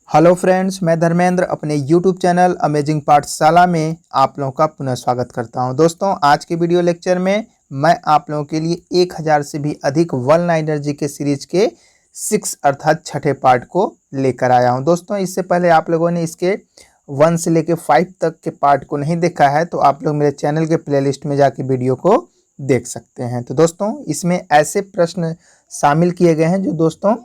Hello friends, मैं धर्मेंद्र अपने YouTube channel amazing पाठशाला में आप लोगों का पुनः स्वागत करता हूं। दोस्तों, आज के वीडियो लेक्चर में मैं आप लोगों के लिए 1000 से भी अधिक वन लाइनर जीके सीरीज के 6 अर्थात छठे पार्ट को लेकर आया हूं। दोस्तों, इससे पहले आप लोगों ने इसके 1 से लेकर 5 तक के पार्ट को नहीं देखा है तो आप लोग मेरे चैनल के प्लेलिस्ट में जाके वीडियो को देख सकते हैं। तो दोस्तों, इसमें ऐसे प्रश्न शामिल किए गए हैं जो दोस्तों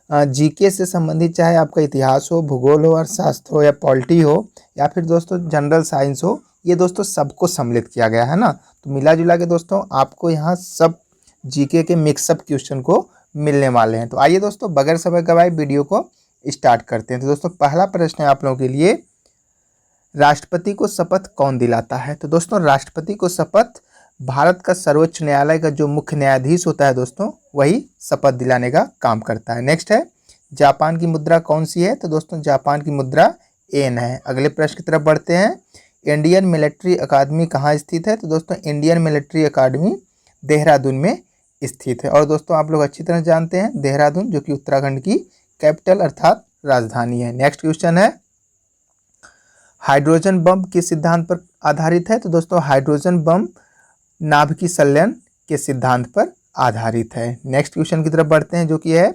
जीके से संबंधित, चाहे आपका इतिहास हो, भूगोल हो, अर्थशास्त्र हो या पॉलिटी हो या फिर दोस्तों जनरल साइंस हो, ये दोस्तों सबको सम्मिलित किया गया है ना। तो मिला जुला के दोस्तों आपको यहाँ सब जीके के मिक्सअप क्वेश्चन को मिलने वाले हैं। तो आइए दोस्तों, बगैर समय गवाए वीडियो को स्टार्ट करते हैं। तो दोस्तों, पहला प्रश्न है आप लोगों के लिए, राष्ट्रपति को शपथ कौन दिलाता है? तो दोस्तों, राष्ट्रपति को शपथ भारत का सर्वोच्च न्यायालय का जो मुख्य न्यायाधीश होता है दोस्तों, वही शपथ दिलाने का काम करता है। नेक्स्ट है, जापान की मुद्रा कौन सी है? तो दोस्तों, जापान की मुद्रा येन है। अगले प्रश्न की तरफ बढ़ते हैं, इंडियन मिलिट्री अकादमी कहाँ स्थित है? तो दोस्तों, इंडियन मिलिट्री अकादमी देहरादून में स्थित है। और दोस्तों, आप लोग अच्छी तरह जानते हैं देहरादून जो कि उत्तराखंड की कैपिटल अर्थात राजधानी है। नेक्स्ट क्वेश्चन है, हाइड्रोजन बम किस सिद्धांत पर आधारित है? तो दोस्तों, हाइड्रोजन बम नाभिकीय संलयन के सिद्धांत पर आधारित है। नेक्स्ट क्वेश्चन की तरफ बढ़ते हैं जो कि है,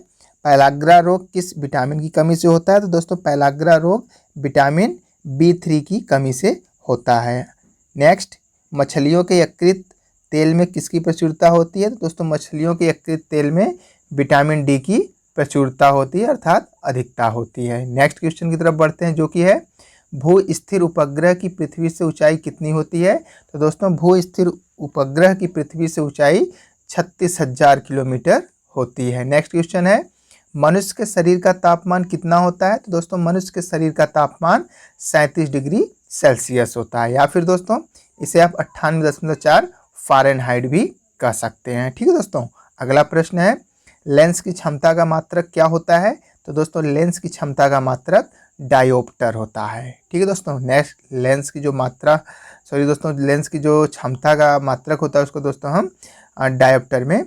पैलाग्रा रोग किस विटामिन की कमी से होता है? तो दोस्तों, पैलाग्रा रोग विटामिन B3 की कमी से होता है। नेक्स्ट, मछलियों के यकृत तेल में किसकी प्रचुरता होती है? तो दोस्तों, मछलियों के यकृत तेल में विटामिन D की प्रचुरता होती है अर्थात अधिकता होती है। नेक्स्ट क्वेश्चन की तरफ बढ़ते हैं जो कि है, भू स्थिर उपग्रह की पृथ्वी से ऊंचाई कितनी होती है? तो दोस्तों, भू स्थिर उपग्रह की पृथ्वी से ऊंचाई 36,000 किलोमीटर होती है। नेक्स्ट क्वेश्चन है, मनुष्य के शरीर का तापमान कितना होता है? तो दोस्तों, मनुष्य के शरीर का तापमान 37 डिग्री सेल्सियस होता है, या फिर दोस्तों इसे आप 98.4 फ़ारेनहाइट भी कह सकते हैं। ठीक है दोस्तों। अगला प्रश्न है, लेंस की क्षमता का मात्रक क्या होता है? तो दोस्तों, लेंस की क्षमता का मात्रक डायोप्टर होता है। ठीक है दोस्तों। नेक्स्ट, लेंस की जो मात्रा लेंस की जो क्षमता का मात्रक होता है उसको दोस्तों हम डायोप्टर में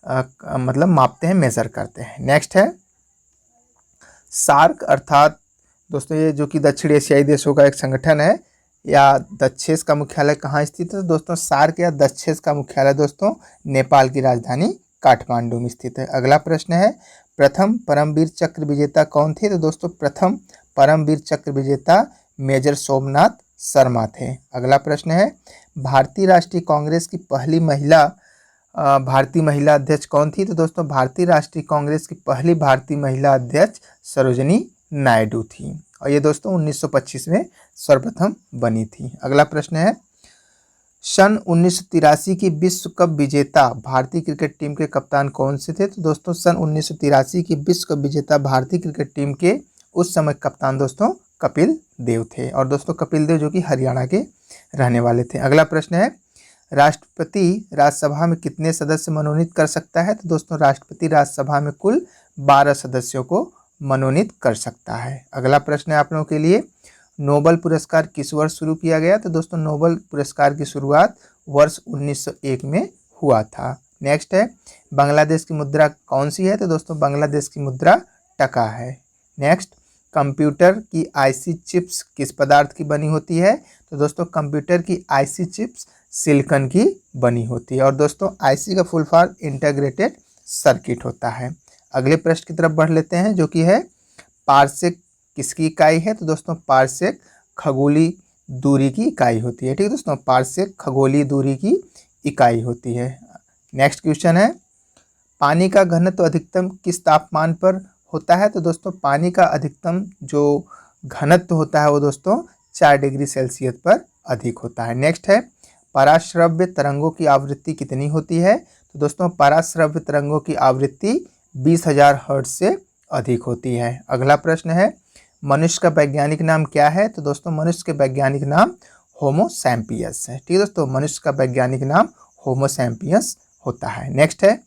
मतलब मापते हैं, मेजर करते हैं। नेक्स्ट है, सार्क अर्थात दोस्तों ये जो कि दक्षिण एशियाई देशों का एक संगठन है, या दक्षेस का मुख्यालय कहाँ स्थित है? तो दोस्तों, सार्क या दक्षेस का मुख्यालय दोस्तों नेपाल की राजधानी काठमांडू में स्थित है। अगला प्रश्न है, प्रथम परमवीर चक्र विजेता कौन थे? तो दोस्तों, प्रथम परमवीर चक्र विजेता मेजर सोमनाथ शर्मा थे। अगला प्रश्न है, भारतीय राष्ट्रीय कांग्रेस की पहली महिला भारतीय महिला अध्यक्ष कौन थी? तो दोस्तों, भारतीय राष्ट्रीय कांग्रेस की पहली भारतीय महिला अध्यक्ष सरोजिनी नायडू थी, और ये दोस्तों 1925 में सर्वप्रथम बनी थी। अगला प्रश्न है, सन 1983 की विश्व कप विजेता भारतीय क्रिकेट टीम के कप्तान कौन से थे? तो दोस्तों, सन 1983 की विश्व कप विजेता भारतीय क्रिकेट टीम के उस समय कप्तान दोस्तों कपिल देव थे, और दोस्तों कपिल देव जो कि हरियाणा के रहने वाले थे। अगला प्रश्न है, राष्ट्रपति राज्यसभा में कितने सदस्य मनोनीत कर सकता है? तो दोस्तों, राष्ट्रपति राज्यसभा में कुल 12 सदस्यों को मनोनीत कर सकता है। अगला प्रश्न है आप लोगों के लिए, नोबेल पुरस्कार किस वर्ष शुरू किया गया? तो दोस्तों, नोबेल पुरस्कार की शुरुआत वर्ष 1901 में हुआ था। नेक्स्ट है, बांग्लादेश की मुद्रा कौन सी है? तो दोस्तों, बांग्लादेश की मुद्रा टका है। नेक्स्ट, कंप्यूटर की आईसी चिप्स किस पदार्थ की बनी होती है? तो दोस्तों, कंप्यूटर की आईसी चिप्स सिलिकॉन की बनी होती है, और दोस्तों आईसी का फुल फॉर्म इंटीग्रेटेड सर्किट होता है। अगले प्रश्न की तरफ बढ़ लेते हैं जो कि है, पारसेक किसकी इकाई है? तो दोस्तों, पारसेक खगोलीय दूरी की इकाई होती है। ठीक है दोस्तों, पारसेक खगोलीय दूरी की इकाई होती है। नेक्स्ट क्वेश्चन है, पानी का घनत्व अधिकतम किस तापमान पर होता है? तो दोस्तों, पानी का अधिकतम जो घनत्व होता है वो दोस्तों 4 डिग्री सेल्सियस पर अधिक होता है। नेक्स्ट है, पराश्रव्य तरंगों की आवृत्ति कितनी होती है? तो दोस्तों, पराश्रव्य तरंगों की आवृत्ति 20,000 हर्ट्ज से अधिक होती है। अगला प्रश्न है, मनुष्य का वैज्ञानिक नाम क्या है? तो दोस्तों, मनुष्य के वैज्ञानिक नाम होमो सैम्पियस है। ठीक है दोस्तों, मनुष्य का वैज्ञानिक नाम होमो सैम्पियस होता है। नेक्स्ट है,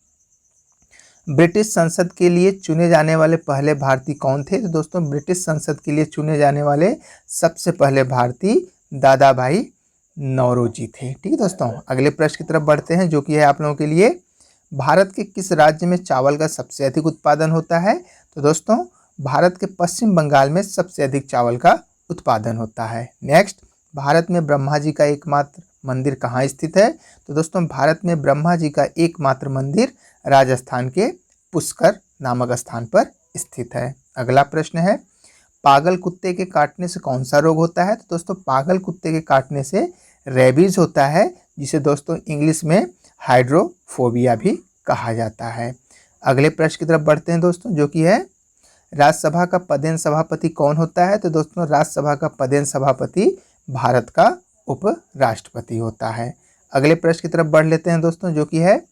ब्रिटिश संसद के लिए चुने जाने वाले पहले भारतीय कौन थे? तो दोस्तों, ब्रिटिश संसद के लिए चुने जाने वाले सबसे पहले भारतीय दादा भाई नौरोजी थे। ठीक है दोस्तों। अगले प्रश्न की तरफ बढ़ते हैं जो कि है आप लोगों के लिए, भारत के किस राज्य में चावल का सबसे अधिक उत्पादन होता है? तो दोस्तों, भारत के पश्चिम बंगाल में सबसे अधिक चावल का उत्पादन होता है। नेक्स्ट, भारत में ब्रह्मा जी का एकमात्र मंदिर कहाँ स्थित है? तो दोस्तों भारत में ब्रह्मा जी का एकमात्र मंदिर राजस्थान के पुष्कर नामक स्थान पर स्थित है। अगला प्रश्न है, पागल कुत्ते के काटने से कौन सा रोग होता है? तो दोस्तों पागल कुत्ते के काटने से रेबीज होता है, जिसे दोस्तों इंग्लिश में हाइड्रोफोबिया भी कहा जाता है। अगले प्रश्न की तरफ बढ़ते हैं दोस्तों, जो कि है राज्यसभा का पदेन सभापति कौन होता है? तो दोस्तों राज्यसभा का पदेन सभापति भारत का उपराष्ट्रपति होता है। अगले प्रश्न की तरफ बढ़ लेते हैं दोस्तों, जो कि है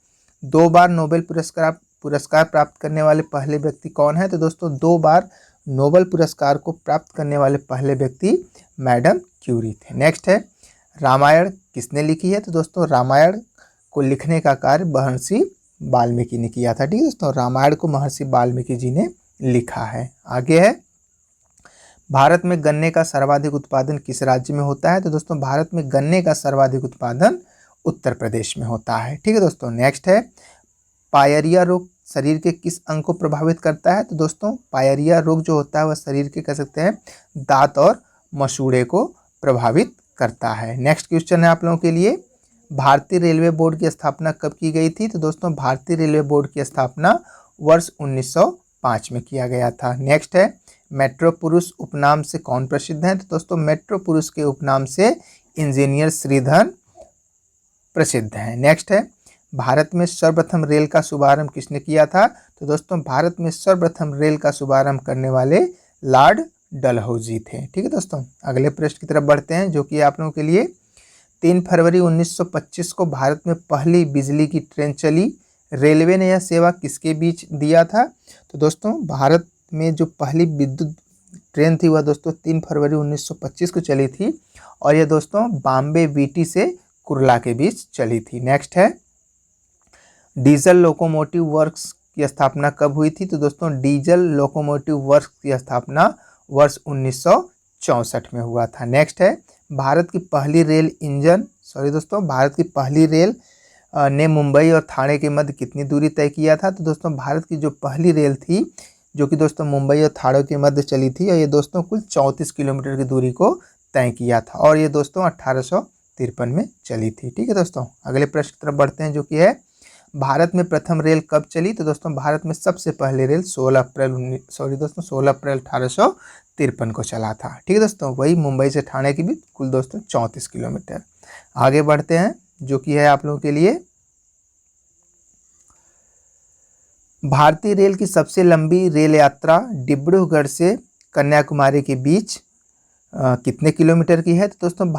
2 बार नोबेल पुरस्कार प्राप्त करने वाले पहले व्यक्ति कौन है? तो दोस्तों 2 बार नोबेल पुरस्कार को प्राप्त करने वाले पहले व्यक्ति मैडम क्यूरी थे। नेक्स्ट है, रामायण किसने लिखी है? तो दोस्तों रामायण को लिखने का कार्य महर्षि वाल्मीकि ने किया था। ठीक है दोस्तों, रामायण को महर्षि वाल्मीकि जी ने लिखा है। आगे है, भारत में गन्ने का सर्वाधिक उत्पादन किस राज्य में होता है? तो दोस्तों भारत में गन्ने का सर्वाधिक उत्पादन उत्तर प्रदेश में होता है। ठीक है दोस्तों, नेक्स्ट है, पायरिया रोग शरीर के किस अंग को प्रभावित करता है? तो दोस्तों पायरिया रोग जो होता है वह शरीर के कह सकते हैं दांत और मसूड़े को प्रभावित करता है। नेक्स्ट क्वेश्चन है आप लोगों के लिए, भारतीय रेलवे बोर्ड की स्थापना कब की गई थी? तो दोस्तों भारतीय रेलवे बोर्ड की स्थापना वर्ष 1905 में किया गया था। नेक्स्ट है, मेट्रो पुरुष उपनाम से कौन प्रसिद्ध है? तो दोस्तों मेट्रो पुरुष के उपनाम से इंजीनियर श्रीधर प्रसिद्ध हैं। नेक्स्ट है, भारत में सर्वप्रथम रेल का शुभारंभ किसने किया था? तो दोस्तों भारत में सर्वप्रथम रेल का शुभारंभ करने वाले लॉर्ड डलहौजी थे। ठीक है दोस्तों, अगले प्रश्न की तरफ बढ़ते हैं, जो कि आप लोगों के लिए 3 फरवरी 1925 को भारत में पहली बिजली की ट्रेन चली। रेलवे ने यह सेवा किसके बीच दिया था? तो दोस्तों भारत में जो पहली विद्युत ट्रेन थी वह दोस्तों 3 फरवरी 1925 को चली थी, और यह दोस्तों बॉम्बे वीटी से कुर्ला के बीच चली थी। नेक्स्ट है, डीजल लोकोमोटिव वर्क्स की स्थापना कब हुई थी? तो दोस्तों डीजल लोकोमोटिव वर्क्स की स्थापना वर्ष 1964 में हुआ था। नेक्स्ट है, भारत की पहली रेल ने मुंबई और ठाणे के मध्य कितनी दूरी तय किया था? तो दोस्तों भारत की जो पहली रेल थी, जो कि दोस्तों मुंबई और ठाणे के मध्य चली थी, और ये दोस्तों कुल 34 किलोमीटर की दूरी को तय किया था, और ये दोस्तों 1853 में चली थी। ठीक है दोस्तों, अगले प्रश्न की तरफ बढ़ते हैं, जो कि है भारत में प्रथम रेल कब चली? तो दोस्तों भारत में सबसे पहले रेल 16 अप्रैल 1853 को चला था। ठीक है दोस्तों, वही मुंबई से ठाणे के बीच कुल दोस्तों 34 किलोमीटर। आगे बढ़ते हैं, जो कि है आप लोगों के लिए भारतीय रेल की सबसे लंबी रेल यात्रा डिब्रूगढ़ से कन्याकुमारी के बीच कितने किलोमीटर की है? तो दोस्तों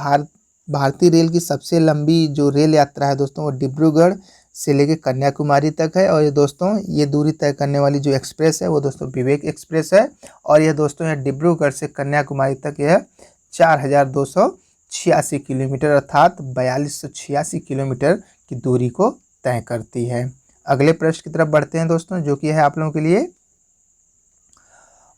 भारतीय रेल की सबसे लंबी जो रेल यात्रा है दोस्तों वो डिब्रूगढ़ से लेकर कन्याकुमारी तक है, और ये दोस्तों ये दूरी तय करने वाली जो एक्सप्रेस है वो दोस्तों विवेक एक्सप्रेस है, और यह दोस्तों यह डिब्रूगढ़ से कन्याकुमारी तक यह 4286 किलोमीटर अर्थात 4286 किलोमीटर की दूरी को तय करती है। अगले प्रश्न की तरफ बढ़ते हैं दोस्तों, जो कि है आप लोगों के लिए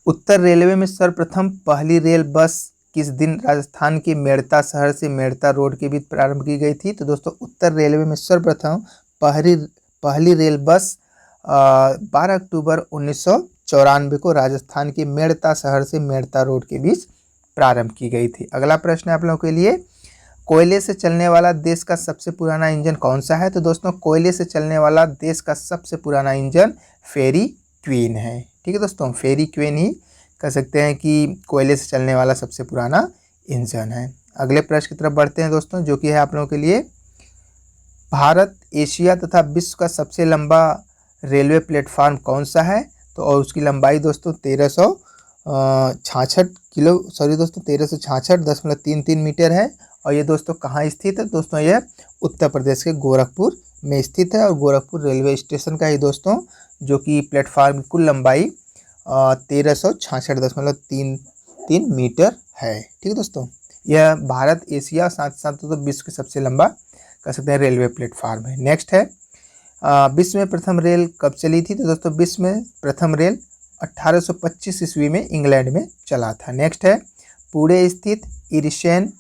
उत्तर रेलवे में सर्वप्रथम पहली रेल बस किस दिन राजस्थान के मेड़ता शहर से मेड़ता रोड के बीच प्रारंभ की गई थी? तो दोस्तों उत्तर रेलवे में सर्वप्रथम पहली रेल बस 12 अक्टूबर 1994 को राजस्थान के मेड़ता शहर से मेड़ता रोड के बीच प्रारंभ की गई थी। अगला प्रश्न है आप लोगों के लिए, कोयले से चलने वाला देश का सबसे पुराना इंजन कौन सा है? तो दोस्तों कोयले से चलने वाला देश का सबसे पुराना इंजन फेरी क्वीन है। ठीक है दोस्तों, फेरी क्वीन ही कह सकते हैं कि कोयले से चलने वाला सबसे पुराना इंजन है। अगले प्रश्न की तरफ बढ़ते हैं दोस्तों, जो कि है आप लोगों के लिए भारत एशिया तथा विश्व का सबसे लंबा रेलवे प्लेटफार्म कौन सा है? तो और उसकी लंबाई दोस्तों 1366.33 मीटर है, और ये दोस्तों कहाँ स्थित है? दोस्तों यह उत्तर प्रदेश के गोरखपुर में स्थित है, और गोरखपुर रेलवे स्टेशन का ही दोस्तों जो कि प्लेटफार्म की कुल लंबाई 1366.33 मीटर है। ठीक है दोस्तों, यह भारत एशिया साथ साथ तो विश्व के सबसे लंबा कह सकते हैं रेलवे प्लेटफार्म है। नेक्स्ट है, विश्व में प्रथम रेल कब चली थी? तो दोस्तों विश्व में प्रथम रेल 1825 ईस्वी में इंग्लैंड में चला था। नेक्स्ट है, पुणे स्थित इरिसेन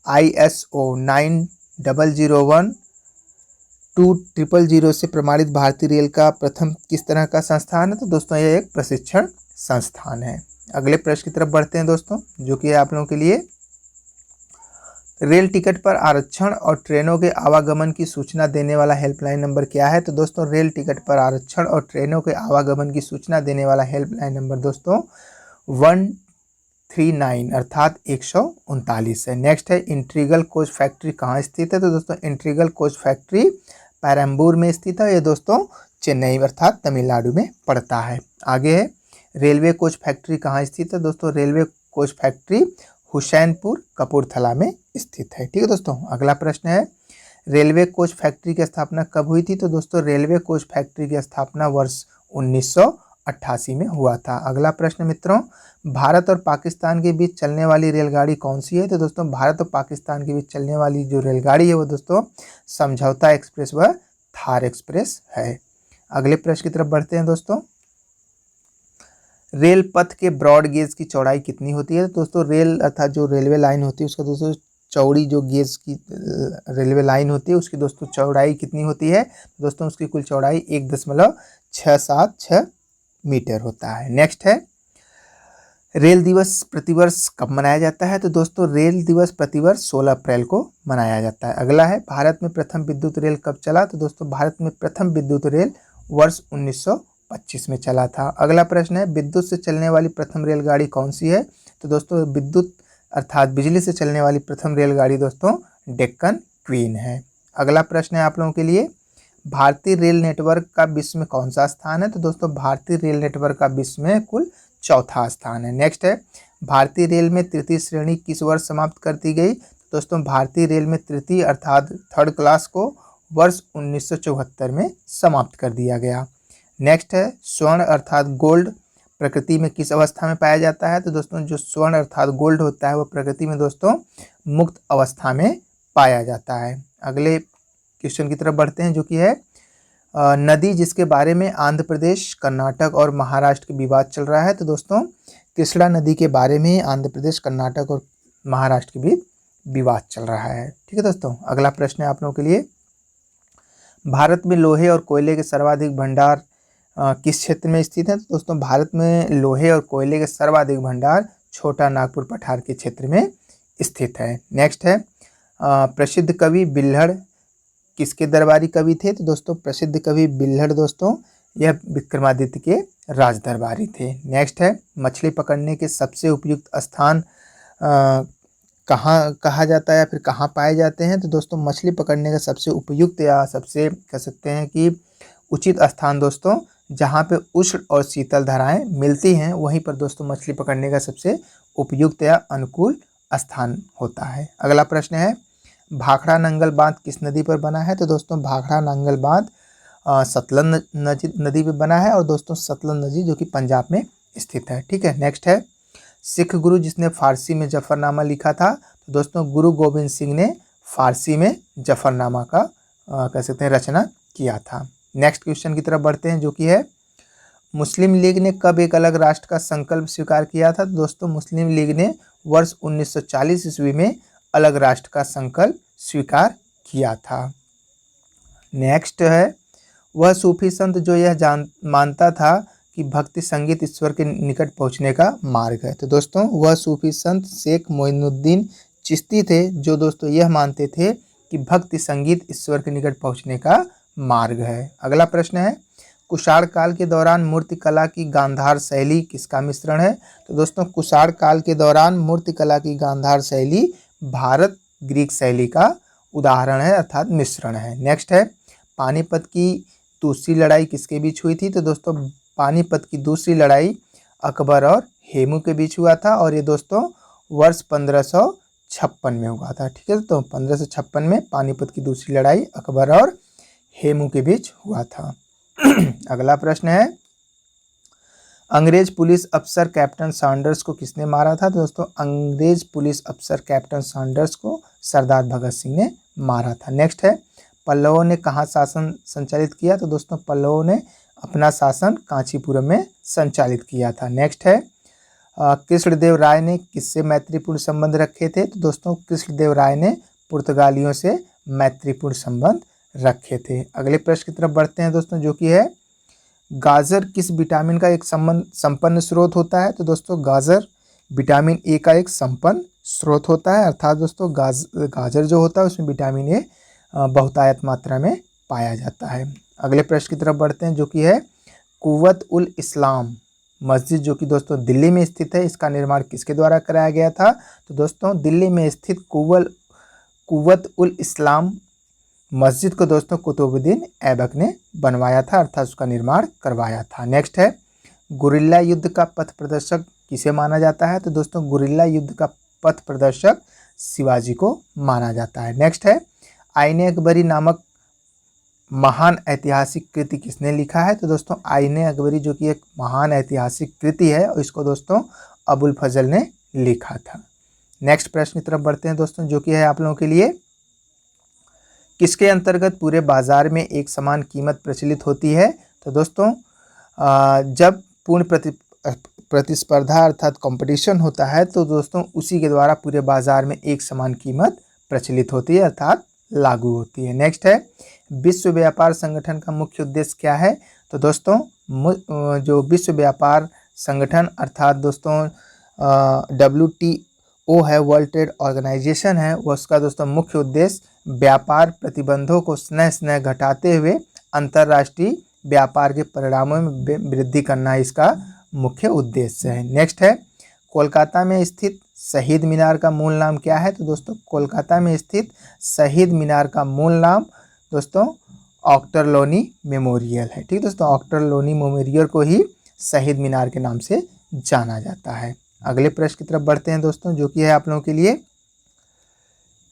ISO 9001-2000 से प्रमाणित भारतीय रेल का प्रथम किस तरह का संस्थान है? तो दोस्तों यह एक प्रशिक्षण संस्थान है। अगले प्रश्न की तरफ बढ़ते हैं दोस्तों, जो कि है आप लोगों के लिए, रेल टिकट पर आरक्षण और ट्रेनों के आवागमन की सूचना देने वाला हेल्पलाइन नंबर क्या है? तो दोस्तों रेल टिकट पर आरक्षण और ट्रेनों के आवागमन की सूचना देने वाला हेल्पलाइन नंबर दोस्तों 139 अर्थात 139 है। नेक्स्ट है, इंट्रीगल कोच फैक्ट्री कहाँ स्थित है? तो दोस्तों इंट्रीगल कोच फैक्ट्री पेरम्बूर में स्थित है। ये दोस्तों चेन्नई अर्थात तमिलनाडु में पड़ता है। आगे है, रेलवे कोच फैक्ट्री कहाँ स्थित है? दोस्तों railway coach factory Hussainpur Kapurthala में स्थित है। ठीक है दोस्तों। अगला प्रश्न है, रेलवे कोच फैक्ट्री की स्थापना कब हुई थी? तो दोस्तों रेलवे कोच फैक्ट्री की स्थापना वर्ष 1988 में हुआ था। अगला प्रश्न मित्रों, भारत और पाकिस्तान के बीच चलने वाली रेलगाड़ी कौन सी है? तो दोस्तों भारत और पाकिस्तान के बीच चलने वाली जो रेलगाड़ी है वो दोस्तों समझौता एक्सप्रेस व थार एक्सप्रेस है। अगले प्रश्न की तरफ बढ़ते हैं दोस्तों, रेल पथ के ब्रॉड गेज की चौड़ाई कितनी होती है? तो दोस्तों रेल अर्थात जो रेलवे लाइन होती है उसका दोस्तों चौड़ी जो गेज की रेलवे लाइन होती है उसकी दोस्तों चौड़ाई कितनी होती है? दोस्तों उसकी कुल चौड़ाई 1.676 मीटर होता है। नेक्स्ट है, रेल दिवस प्रतिवर्ष कब मनाया जाता है? तो दोस्तों रेल दिवस प्रतिवर्ष 16 अप्रैल को मनाया जाता है। अगला है, भारत में प्रथम विद्युत रेल कब चला? तो दोस्तों भारत में प्रथम विद्युत रेल वर्ष 1925 में चला था। अगला प्रश्न है, विद्युत से चलने वाली प्रथम रेलगाड़ी कौन सी है? तो दोस्तों विद्युत अर्थात बिजली से चलने वाली प्रथम रेलगाड़ी दोस्तों डेक्कन क्वीन है। अगला प्रश्न है आप लोगों के लिए, भारतीय रेल नेटवर्क का विश्व में कौन सा स्थान है? तो दोस्तों भारतीय रेल नेटवर्क का विश्व में कुल चौथा स्थान है। नेक्स्ट है, भारतीय रेल में तृतीय श्रेणी किस वर्ष समाप्त कर दी गई? दोस्तों भारतीय रेल में तृतीय अर्थात थर्ड क्लास को वर्ष 1974 में समाप्त कर दिया गया। नेक्स्ट है, स्वर्ण अर्थात गोल्ड प्रकृति में किस अवस्था में पाया जाता है? तो दोस्तों जो स्वर्ण अर्थात गोल्ड होता है वो प्रकृति में दोस्तों मुक्त अवस्था में पाया जाता है। अगले क्वेश्चन की तरफ बढ़ते हैं, जो कि है नदी जिसके बारे में आंध्र प्रदेश, कर्नाटक और महाराष्ट्र के विवाद चल रहा है। तो दोस्तों कृष्णा नदी के बारे में आंध्र प्रदेश, कर्नाटक और महाराष्ट्र के बीच विवाद चल रहा है। ठीक है दोस्तों। अगला प्रश्न है आप लोगों के लिए, भारत में लोहे और कोयले के सर्वाधिक भंडार किस क्षेत्र में स्थित है? तो दोस्तों भारत में लोहे और कोयले के सर्वाधिक भंडार छोटा नागपुर पठार के क्षेत्र में स्थित है। नेक्स्ट है, प्रसिद्ध कवि बिल्हड़ किसके दरबारी कवि थे? तो दोस्तों प्रसिद्ध कवि बिल्हड़ दोस्तों यह विक्रमादित्य के राज दरबारी थे। नेक्स्ट है, मछली पकड़ने के सबसे उपयुक्त स्थान कहाँ कहा जाता है या फिर कहाँ पाए जाते हैं? तो दोस्तों मछली पकड़ने का सबसे उपयुक्त या सबसे कह सकते हैं कि उचित स्थान दोस्तों जहाँ पे उष्ण और शीतल धाराएं मिलती हैं वहीं पर दोस्तों मछली पकड़ने का सबसे उपयुक्त या अनुकूल स्थान होता है। अगला प्रश्न है, भाखड़ा नंगल बांध किस नदी पर बना है? तो दोस्तों भाखड़ा नंगल बांध सतलज नदी पर बना है और दोस्तों सतलज नदी जो कि पंजाब में स्थित है। ठीक है। नेक्स्ट है, सिख गुरु जिसने फारसी में जफरनामा लिखा था? तो दोस्तों गुरु गोविंद सिंह ने फारसी में जफरनामा का कह सकते हैं रचना किया था। नेक्स्ट क्वेश्चन की तरफ बढ़ते हैं, जो कि है मुस्लिम लीग ने कब एक अलग राष्ट्र का संकल्प स्वीकार किया था? तो दोस्तों मुस्लिम लीग ने वर्ष 1940 ईस्वी में अलग राष्ट्र का संकल्प स्वीकार किया था। नेक्स्ट है, वह सूफी संत जो यह मानता था कि भक्ति संगीत ईश्वर के निकट पहुंचने का मार्ग है। तो दोस्तों वह सूफी संत शेख मोइनुद्दीन चिश्ती थे जो दोस्तों यह मानते थे कि भक्ति संगीत ईश्वर के निकट पहुंचने का मार्ग है। अगला प्रश्न है, कुषाण काल के दौरान मूर्ति कला की गांधार शैली किसका मिश्रण है? तो दोस्तों कुषाण काल के दौरान मूर्ति कला की गांधार शैली भारत ग्रीक शैली का उदाहरण है अर्थात मिश्रण है। नेक्स्ट है, पानीपत की दूसरी लड़ाई किसके बीच हुई थी? तो दोस्तों पानीपत की दूसरी लड़ाई अकबर और हेमू के बीच हुआ था और ये दोस्तों वर्ष 1556 में हुआ था। ठीक है, तो 1556 में पानीपत की दूसरी लड़ाई अकबर और हेमू के बीच हुआ था। अगला प्रश्न है, अंग्रेज पुलिस अफसर कैप्टन सैंडर्स को किसने मारा था? तो दोस्तों अंग्रेज पुलिस अफसर कैप्टन सैंडर्स को सरदार भगत सिंह ने मारा था। नेक्स्ट है, पल्लवों ने कहाँ शासन संचालित किया? तो दोस्तों पल्लवों ने अपना शासन कांचीपुरम में संचालित किया था। नेक्स्ट है, कृष्णदेव राय ने किससे मैत्रीपूर्ण संबंध रखे थे? तो दोस्तों कृष्णदेव राय ने पुर्तगालियों से मैत्रीपूर्ण संबंध रखे थे। अगले प्रश्न की तरफ बढ़ते हैं दोस्तों, जो कि है गाजर किस विटामिन का एक संपन्न स्रोत होता है? तो दोस्तों गाजर विटामिन ए का एक संपन्न स्रोत होता है, अर्थात दोस्तों गाजर जो होता है उसमें विटामिन ए बहुतायत मात्रा में पाया जाता है। अगले प्रश्न की तरफ बढ़ते हैं, जो कि है कुव्वत उल इस्लाम मस्जिद, जो कि दोस्तों दिल्ली में स्थित है, इसका निर्माण किसके द्वारा कराया गया था? तो दोस्तों दिल्ली में स्थित कुव्वत उल इस्लाम मस्जिद को दोस्तों कुतुबुद्दीन ऐबक ने बनवाया था, अर्थात उसका निर्माण करवाया था। नेक्स्ट है गुरिल्ला युद्ध का पथ प्रदर्शक किसे माना जाता है? तो दोस्तों गुरिल्ला युद्ध का पथ प्रदर्शक शिवाजी को माना जाता है। नेक्स्ट है आईने अकबरी नामक महान ऐतिहासिक कृति किसने लिखा है? तो दोस्तों आईने अकबरी जो कि एक महान ऐतिहासिक कृति है और इसको दोस्तों अबुल फजल ने लिखा था। नेक्स्ट प्रश्न की तरफ बढ़ते हैं दोस्तों, जो कि है आप लोगों के लिए किसके अंतर्गत पूरे बाजार में एक समान कीमत प्रचलित होती है? तो दोस्तों जब पूर्ण प्रतिस्पर्धा अर्थात कंपटीशन होता है तो दोस्तों उसी के द्वारा पूरे बाजार में एक समान कीमत प्रचलित होती है, अर्थात लागू होती है। नेक्स्ट है विश्व व्यापार संगठन का मुख्य उद्देश्य क्या है? तो दोस्तों जो विश्व व्यापार संगठन अर्थात दोस्तों WTO है, वर्ल्ड ट्रेड ऑर्गेनाइजेशन है, वो उसका दोस्तों मुख्य उद्देश्य व्यापार प्रतिबंधों को स्नेह घटाते हुए अंतर्राष्ट्रीय व्यापार के परिणामों में वृद्धि करना इसका मुख्य उद्देश्य है। नेक्स्ट है कोलकाता में स्थित शहीद मीनार का मूल नाम क्या है? तो दोस्तों कोलकाता में स्थित शहीद मीनार का मूल नाम दोस्तों ऑक्टरलोनी मेमोरियल है। ठीक दोस्तों, ऑक्टरलोनी मेमोरियल को ही शहीद मीनार के नाम से जाना जाता है। अगले प्रश्न की तरफ बढ़ते हैं दोस्तों, जो कि है आप लोगों के लिए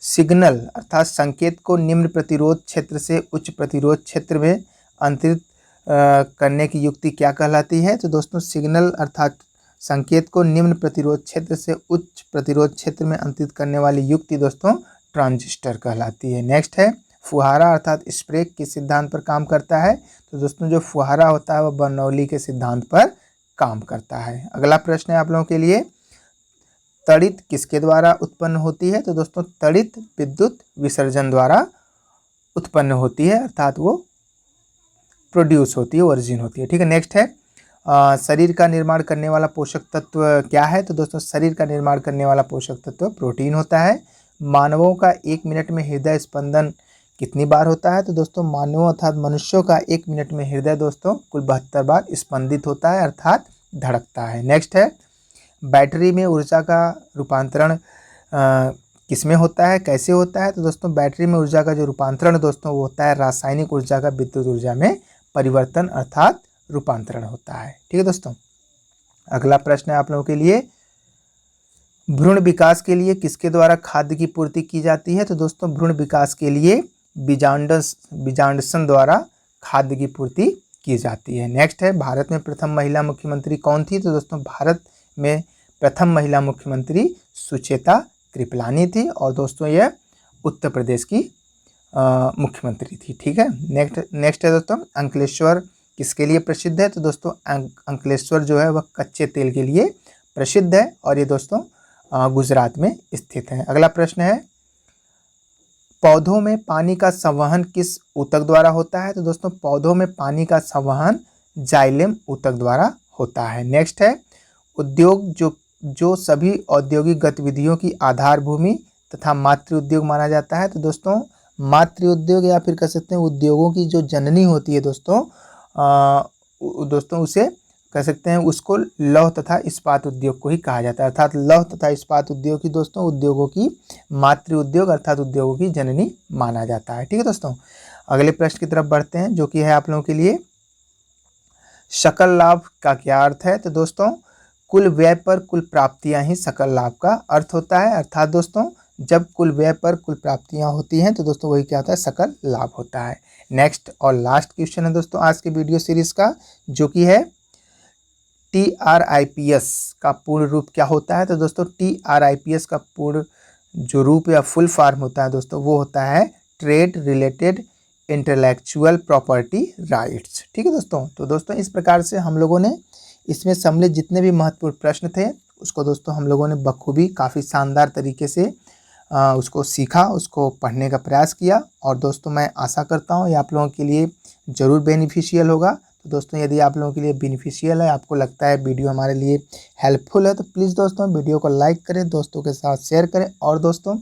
सिग्नल अर्थात संकेत को निम्न प्रतिरोध क्षेत्र से उच्च प्रतिरोध क्षेत्र में अंतरित करने की युक्ति क्या कहलाती है? तो दोस्तों सिग्नल अर्थात संकेत को निम्न प्रतिरोध क्षेत्र से उच्च प्रतिरोध क्षेत्र में अंतरित करने वाली युक्ति दोस्तों ट्रांजिस्टर कहलाती है। नेक्स्ट है फुहारा अर्थात स्प्रे किस सिद्धांत पर काम करता है? तो दोस्तों जो फुहारा होता है वह बर्नौली के सिद्धांत पर काम करता है। अगला प्रश्न है आप लोगों के लिए तड़ित किसके द्वारा उत्पन्न होती है? तो दोस्तों तड़ित विद्युत विसर्जन द्वारा उत्पन्न होती है, अर्थात वो प्रोड्यूस होती है, ओरिजिन होती है। ठीक है, नेक्स्ट है शरीर का निर्माण करने वाला पोषक तत्व क्या है? तो दोस्तों शरीर का निर्माण करने वाला पोषक तत्व प्रोटीन होता है। मानवों का 1 मिनट में हृदय स्पंदन कितनी बार होता है? तो दोस्तों मानवों अर्थात मनुष्यों का 1 मिनट में हृदय दोस्तों कुल 72 बार स्पंदित होता है, अर्थात धड़कता है। नेक्स्ट है बैटरी में ऊर्जा का रूपांतरण किसमें होता है, कैसे होता है? तो दोस्तों बैटरी में ऊर्जा का जो रूपांतरण दोस्तों वो होता है रासायनिक ऊर्जा का विद्युत ऊर्जा में परिवर्तन अर्थात रूपांतरण होता है। ठीक है दोस्तों, अगला प्रश्न है आप लोगों के लिए भ्रूण विकास के लिए किसके द्वारा खाद्य की पूर्ति की जाती है? तो दोस्तों भ्रूण विकास के लिए बीजांडसन द्वारा खाद्य की पूर्ति की जाती है। नेक्स्ट है भारत में प्रथम महिला मुख्यमंत्री कौन थी? तो दोस्तों भारत में प्रथम महिला मुख्यमंत्री सुचेता कृपलानी थी और दोस्तों यह उत्तर प्रदेश की मुख्यमंत्री थी। ठीक है, नेक्स्ट है दोस्तों अंकलेश्वर किसके लिए प्रसिद्ध है? तो दोस्तों अंकलेश्वर जो है वह कच्चे तेल के लिए प्रसिद्ध है और ये दोस्तों गुजरात में स्थित है। अगला प्रश्न है पौधों में पानी का संवहन किस ऊतक द्वारा होता है? तो दोस्तों पौधों में पानी का संवहन जाइलेम ऊतक द्वारा होता है। नेक्स्ट है उद्योग जो सभी औद्योगिक गतिविधियों की आधार भूमि तथा मातृ उद्योग माना जाता है। तो दोस्तों मातृ उद्योग या फिर कह सकते हैं उद्योगों की जो जननी होती है दोस्तों उसे कह सकते हैं उसको लौह तथा इस्पात उद्योग को ही कहा जाता है, अर्थात लौह तथा इस्पात उद्योग की दोस्तों उद्योगों की मातृ उद्योग अर्थात उद्योगों की जननी माना जाता है। ठीक है दोस्तों, अगले प्रश्न की तरफ बढ़ते हैं जो कि है आप लोगों के लिए सकल लाभ का क्या अर्थ है? तो दोस्तों कुल व्यय पर कुल प्राप्तियां ही सकल लाभ का अर्थ होता है, अर्थात दोस्तों जब कुल व्यय पर कुल प्राप्तियां होती हैं तो दोस्तों वही क्या होता है, सकल लाभ होता है। नेक्स्ट और लास्ट क्वेश्चन है दोस्तों आज के वीडियो सीरीज का, जो कि है TRIPS का पूर्ण रूप क्या होता है? तो दोस्तों TRIPS का पूर्ण जो रूप या फुल फॉर्म होता है दोस्तों वो होता है trade related intellectual property rights. ठीक है दोस्तों, तो दोस्तों इस प्रकार से हम लोगों ने इसमें सम्मिलित जितने भी महत्वपूर्ण प्रश्न थे उसको दोस्तों हम लोगों ने बखूबी काफ़ी शानदार तरीके से उसको सीखा, उसको पढ़ने का प्रयास किया और दोस्तों मैं आशा करता हूँ ये आप लोगों के लिए ज़रूर बेनिफिशियल होगा। तो दोस्तों यदि आप लोगों के लिए बेनिफिशियल है, आपको लगता है वीडियो हमारे लिए हेल्पफुल है, तो प्लीज़ दोस्तों वीडियो को लाइक करें, दोस्तों के साथ शेयर करें। और दोस्तों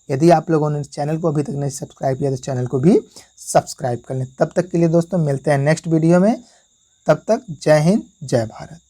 यदि आप लोगों ने चैनल को अभी तक नहीं सब्सक्राइब किया तो चैनल को भी सब्सक्राइब कर लें। तब तक के लिए दोस्तों मिलते हैं नेक्स्ट वीडियो में। तब तक जय हिंद, जय भारत।